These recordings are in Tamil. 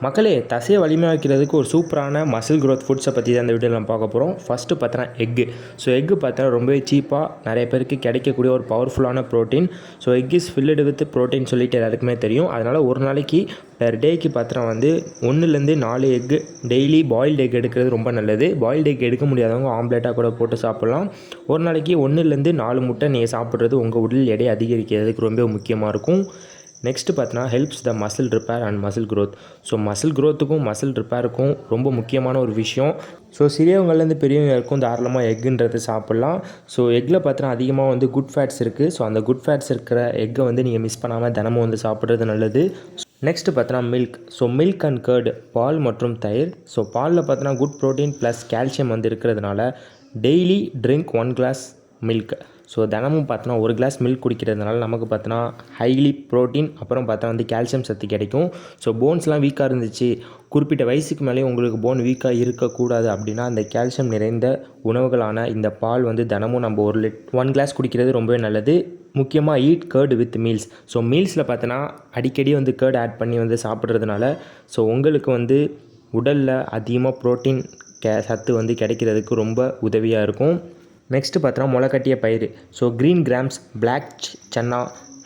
மக்களே, தசையை வலிமையாக்கிறதுக்கு ஒரு சூப்பரான மசில் க்ரோத் ஃபுட்ஸை பற்றி தான் இந்த வீடியோவில் நம்ம பார்க்க போகிறோம். ஃபஸ்ட்டு பார்த்தோன்னா எக்கு. ஸோ எக்கு பார்த்தா ரொம்பவே சீப்பாக நிறைய பேருக்கு கிடைக்கக்கூடிய ஒரு பவர்ஃபுல்லான protein. So egg is filled with protein சொல்லிட்டு எல்லாருக்குமே தெரியும். அதனால் ஒரு நாளைக்கு பெர் டேக்கு பார்த்தா வந்து 1லேருந்து 4 எக்கு டெய்லி பாயில்டு எக் எடுக்கிறது ரொம்ப நல்லது. பாயில்டு எக் எடுக்க முடியாதவங்க ஆம்லேட்டாக கூட போட்டு சாப்பிட்லாம். ஒரு நாளைக்கு 1லேருந்து 4 முட்டை நீங்கள் சாப்பிட்றது உங்கள் உடல் எடை அதிகரிக்கிறதுக்கு ரொம்ப முக்கியமாக இருக்கும். நெக்ஸ்ட்டு பார்த்தீங்கன்னா helps the muscle repair and muscle growth. So muscle க்ரோத்துக்கும் மசில் ரிப்பேருக்கும் ரொம்ப முக்கியமான ஒரு விஷயம். ஸோ சிறியவங்கள்லேருந்து பெரியவங்க இருக்கும் தாராளமாக எக்குன்றது சாப்பிட்லாம். ஸோ எக்கில் பார்த்தீங்கன்னா அதிகமாக வந்து குட் ஃபேட்ஸ் இருக்குது. ஸோ அந்த குட் ஃபேட்ஸ் இருக்கிற எக்கை வந்து நீங்கள் மிஸ் பண்ணாமல் தினமும் வந்து சாப்பிட்றது நல்லது. நெக்ஸ்ட்டு பார்த்தோன்னா milk. So milk and curd, பால் மற்றும் தயிர். ஸோ பாலில் பார்த்தோன்னா குட் ப்ரோட்டீன் ப்ளஸ் கால்சியம் வந்து இருக்கிறதுனால daily drink 1 glass milk. So தினமும் பார்த்தோன்னா 1 கிளாஸ் மில்க் குடிக்கிறதுனால நமக்கு பார்த்தோன்னா ஹைலி ப்ரோட்டீன், அப்புறம் பார்த்தா வந்து கால்சியம் சத்து கிடைக்கும். ஸோ போன்ஸ்லாம் வீக்காக இருந்துச்சு, குறிப்பிட்ட வயசுக்கு மேலே உங்களுக்கு போன் வீக்காக இருக்கக்கூடாது அப்படின்னா அந்த கால்சியம் நிறைந்த உணவுகளான இந்த பால் வந்து தினமும் நம்ம 1 கிளாஸ் குடிக்கிறது ரொம்பவே நல்லது. முக்கியமாக eat curd with meals. So மீல்ஸில் பார்த்தோன்னா அடிக்கடி வந்து கர்டு ஆட் பண்ணி வந்து சாப்பிட்றதுனால ஸோ உங்களுக்கு வந்து உடலில் அதிகமாக ப்ரோட்டீன் சத்து வந்து கிடைக்கிறதுக்கு ரொம்ப உதவியாக இருக்கும். நெக்ஸ்ட்டு பார்த்தோன்னா முளைக்கட்டிய பயிறு. So green grams, black chana,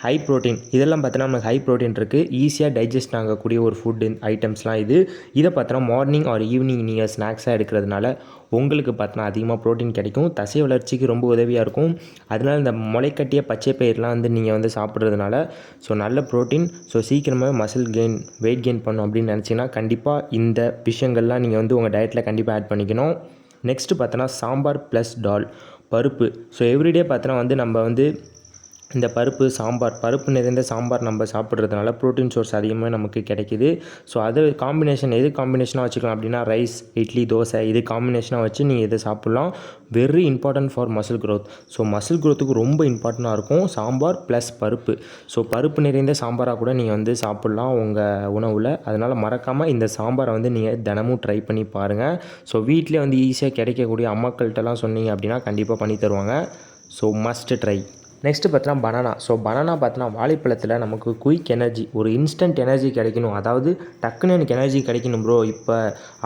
high protein, இதெல்லாம் பார்த்தோன்னா நமக்கு ஹை ப்ரோட்டீன் இருக்குது. ஈஸியாக டைஜஸ்ட் ஆகக்கூடிய ஒரு ஃபுட் ஐட்டம்ஸ்லாம் இது. இதை பார்த்தோன்னா மார்னிங் ஆர் ஈவினிங் நீங்கள் ஸ்நாக்ஸாக எடுக்கிறதுனால உங்களுக்கு பார்த்தோன்னா அதிகமாக ப்ரோட்டீன் கிடைக்கும். தசை வளர்ச்சிக்கு ரொம்ப உதவியாக இருக்கும். அதனால் இந்த முளைக்கட்டிய பச்சை பயிரெலாம் வந்து நீங்கள் வந்து சாப்பிட்றதுனால ஸோ நல்ல ப்ரோட்டீன். ஸோ சீக்கிரமாகவே மசில் கெயின், வெயிட் கெயின் பண்ணணும் அப்படின்னு நினச்சிங்கன்னா கண்டிப்பாக இந்த விஷயங்கள்லாம் நீங்கள் வந்து உங்கள் டயட்டில் கண்டிப்பாக ஆட் பண்ணிக்கணும். நெக்ஸ்ட்டு பார்த்தோன்னா சாம்பார் ப்ளஸ் டால், பருப்பு. ஸோ எவ்ரிடே பார்த்தோன்னா வந்து நம்ம வந்து இந்த பருப்பு நிறைந்த சாம்பார் நம்ம சாப்பிட்றதுனால ப்ரோட்டீன் சோர்ஸ் அதிகமாக நமக்கு கிடைக்கிது. ஸோ அது எது காம்பினேஷனாக வச்சுக்கலாம் அப்படின்னா ரைஸ், இட்லி, தோசை, இது காம்பினேஷனாக வச்சு நீங்கள் இதை சாப்பிட்லாம். Very important for muscle growth. So muscle க்ரோத்துக்கு ரொம்ப இம்பார்ட்டண்ட்டாக இருக்கும் சாம்பார் ப்ளஸ் பருப்பு. ஸோ பருப்பு நிறைந்த சாம்பாராக கூட நீங்கள் வந்து சாப்பிட்லாம் உங்கள் உணவில். அதனால் மறக்காமல் இந்த சாம்பாரை வந்து நீங்கள் தினமும் ட்ரை பண்ணி பாருங்கள். ஸோ வீட்டிலே வந்து ஈஸியாக கிடைக்கக்கூடிய அம்மாக்கள்கிட்டலாம் சொன்னீங்க அப்படின்னா கண்டிப்பாக பண்ணி தருவாங்க. So must try. நெக்ஸ்ட்டு பார்த்தோன்னா பனானா. ஸோ பனானா பார்த்தோன்னா வாழைப்பழத்தில் நமக்கு குயிக் எனர்ஜி, ஒரு இன்ஸ்டன்ட் எனர்ஜி கிடைக்கணும், அதாவது டக்குன்னு எனக்கு எனர்ஜி கிடைக்கணும் ப்ரோ இப்போ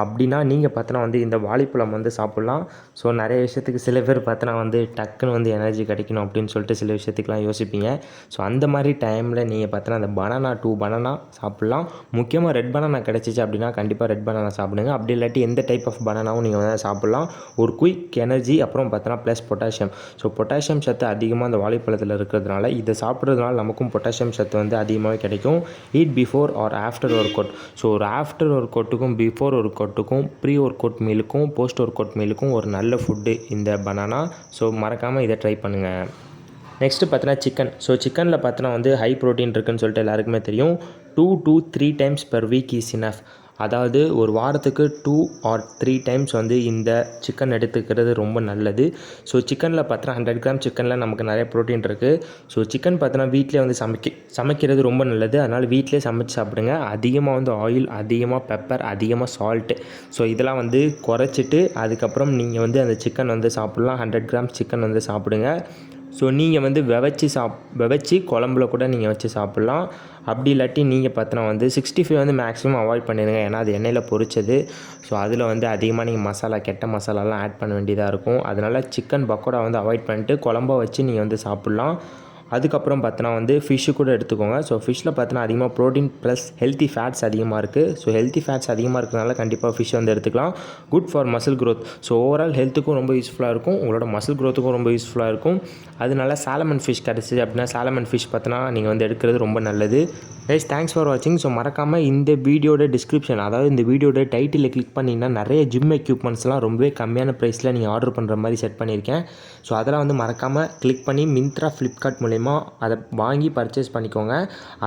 அப்படின்னா நீங்கள் பார்த்தோன்னா வந்து இந்த வாழைப்பழம் வந்து சாப்பிட்லாம். ஸோ நிறைய விஷயத்துக்கு சில பேர் பார்த்தோன்னா வந்து டக்குன்னு வந்து எனர்ஜி கிடைக்கணும் அப்படின்னு சொல்லிட்டு சில விஷயத்துக்குலாம் யோசிப்பீங்க. ஸோ அந்த மாதிரி டைமில் நீங்கள் பார்த்தோன்னா அந்த பனானா 2 பனானா சாப்பிட்லாம். முக்கியமாக ரெட் பனானா கிடச்சிச்சு அப்படின்னா கண்டிப்பாக ரெட் பனானா சாப்பிடுங்க. அப்படி இல்லாட்டி எந்த டைப் ஆஃப் பனானாவும் நீங்கள் வந்து சாப்பிட்லாம். ஒரு குயிக் எனர்ஜி, அப்புறம் பார்த்தோன்னா ப்ளஸ் பொட்டாசியம். ஸோ பொட்டாசியம் சத்து அதிகமாக அந்த வாழைப்பழத்தில் இருக்கிறதுனால இதை சாப்பிட்றதுனால நமக்கும் பொட்டாசியம் சத்து வந்து அதிகமாகவே கிடைக்கும். Eat before or after workout. So ஒரு ஆஃப்டர் ஒர்க் அவுட்டுக்கும், பிஃபோர் ஒர்க் அவுட்டுக்கும், ப்ரீ ஒர்க் அவுட் மீலுக்கும், போஸ்ட் ஒர்க் அவுட் மீலுக்கும் ஒரு நல்ல ஃபுட்டு இந்த பனானா. ஸோ மறக்காமல் இதை ட்ரை பண்ணுங்கள். நெக்ஸ்ட்டு பார்த்தோன்னா சிக்கன். ஸோ சிக்கனில் பார்த்தோன்னா வந்து ஹை ப்ரோட்டீன் இருக்குதுன்னு சொல்லிட்டு எல்லாருக்குமே தெரியும். 2 to 3 times per week is enough. அதாவது ஒரு வாரத்துக்கு 2 or 3 times வந்து இந்த சிக்கன் எடுத்துக்கிறது ரொம்ப நல்லது. ஸோ சிக்கனில் பார்த்தோன்னா 100 கிராம் சிக்கனில் நமக்கு நிறைய ப்ரோட்டீன் இருக்குது. ஸோ சிக்கன் பார்த்தோன்னா வீட்டிலே வந்து சமைக்கிறது ரொம்ப நல்லது. அதனால் வீட்டிலே சமைச்சு சாப்பிடுங்க. அதிகமாக வந்து ஆயில், அதிகமாக பெப்பர், அதிகமாக சால்ட்டு, ஸோ இதெல்லாம் வந்து குறைச்சிட்டு அதுக்கப்புறம் நீங்கள் வந்து அந்த சிக்கன் வந்து சாப்பிட்லாம். 100 கிராம் சிக்கன் வந்து சாப்பிடுங்க. ஸோ நீங்கள் வந்து வெவச்சி குழம்புல கூட நீங்கள் வச்சு சாப்பிட்லாம். அப்படி இல்லாட்டி நீங்கள் பார்த்தோன்னா வந்து 65 வந்து மேக்ஸிமம் அவாய்ட் பண்ணிடுங்க. ஏன்னா அது எண்ணெயில் பொரிச்சது. ஸோ அதில் வந்து அதிகமாக நீங்கள் கெட்ட மசாலாலாம் ஆட் பண்ண வேண்டியதாக இருக்கும். அதனால் சிக்கன் பக்கோடா வந்து அவாய்ட் பண்ணிட்டு குழம்பா வச்சு நீங்கள் வந்து சாப்பிட்லாம். அதுக்கப்புறம் பார்த்தோன்னா வந்து ஃபிஷ்ஷு கூட எடுத்துக்கோங்க. ஸோ ஃபிஷ்ஷில் பார்த்தோன்னா அதிகமாக ப்ரோட்டீன் ப்ளஸ் ஹெல்த்தி ஃபேட்ஸ் அதிகமாக இருக்குது. ஸோ ஹெல்த்தி ஃபேட்ஸ் அதிகமாக இருக்கிறதுனால கண்டிப்பாக ஃபிஷ் வந்து எடுத்துக்கலாம். Good for muscle growth. So overall ஹெல்த்துக்கும் ரொம்ப யூஸ்ஃபுல்லாக இருக்கும், உங்களோட மசில் க்ரோத்துக்கும் ரொம்ப யூஸ்ஃபுல்லாக இருக்கும். அதனால சாலமன் ஃபிஷ் கிடச்சிது அப்படின்னா சாலமன் ஃபிஷ் பார்த்தோன்னா நீங்கள் வந்து எடுக்கிறது ரொம்ப நல்லது. கைஸ், தேங்க்ஸ் ஃபார் வாட்சிங். ஸோ மறக்காமல் இந்த வீடியோட டிஸ்கிரிப்ஷன், அதாவது இந்த வீடியோட டைட்டில் கிளிக் பண்ணிங்கன்னா நிறைய ஜிம் எக்யூப்மெண்ட்ஸ்லாம் ரொம்பவே கம்மியான ப்ரைஸில் நீங்கள் ஆர்டர் பண்ணுற மாதிரி செட் பண்ணியிருக்கேன். ஸோ அதெல்லாம் வந்து மறக்காமல் கிளிக் பண்ணி மிந்த்ரா, ஃப்ளிப்கார்ட் மூலயமா அதை வாங்கி பர்ச்சேஸ் பண்ணிக்கோங்க.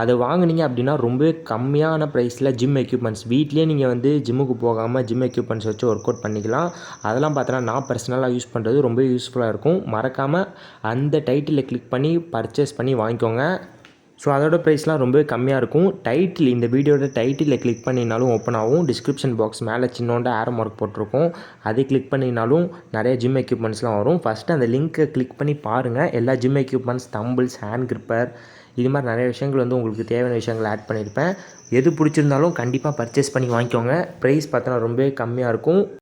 அதை வாங்கினீங்க அப்படின்னா ரொம்பவே கம்மியான ப்ரைஸில் ஜிம் எக்யூப்மெண்ட்ஸ் வீட்லேயே நீங்கள் வந்து ஜிம்முக்கு போகாமல் ஜிம் எக்யூப்மெண்ட்ஸ் வச்சு ஒர்க் அவுட் பண்ணிக்கலாம். அதெல்லாம் பார்த்தோன்னா நான் பர்சனலாக யூஸ் பண்ணுறது ரொம்ப யூஸ்ஃபுல்லாக இருக்கும். மறக்காமல் அந்த டைட்டிலை கிளிக் பண்ணி பர்ச்சேஸ் பண்ணி வாங்கிக்கோங்க. ஸோ அதோட ப்ரைஸ்லாம் ரொம்பவே கம்மியாக இருக்கும். இந்த வீடியோட டைட்டிலில் கிளிக் பண்ணினாலும் ஓப்பன் ஆகும். டிஸ்கிரிப்ஷன் பாக்ஸ் மேலே சின்னோண்ட ஆரோ மார்க் போட்டிருக்கும், அதை கிளிக் பண்ணினாலும் நிறைய ஜிம் எக்யூப்மெண்ட்ஸ்லாம் வரும். ஃபஸ்ட்டு அந்த லிங்க்கை கிளிக் பண்ணி பாருங்கள். எல்லா gym equipments, dumbbells, hand gripper, இது மாதிரி நிறைய விஷயங்கள் வந்து உங்களுக்கு தேவையான விஷயங்கள் ஆட் பண்ணியிருப்பேன். எது பிடிச்சிருந்தாலும் கண்டிப்பாக பர்ச்சேஸ் பண்ணி வாங்கிக்கோங்க. ப்ரைஸ் பார்த்தோன்னா ரொம்பவே கம்மியாக இருக்கும்.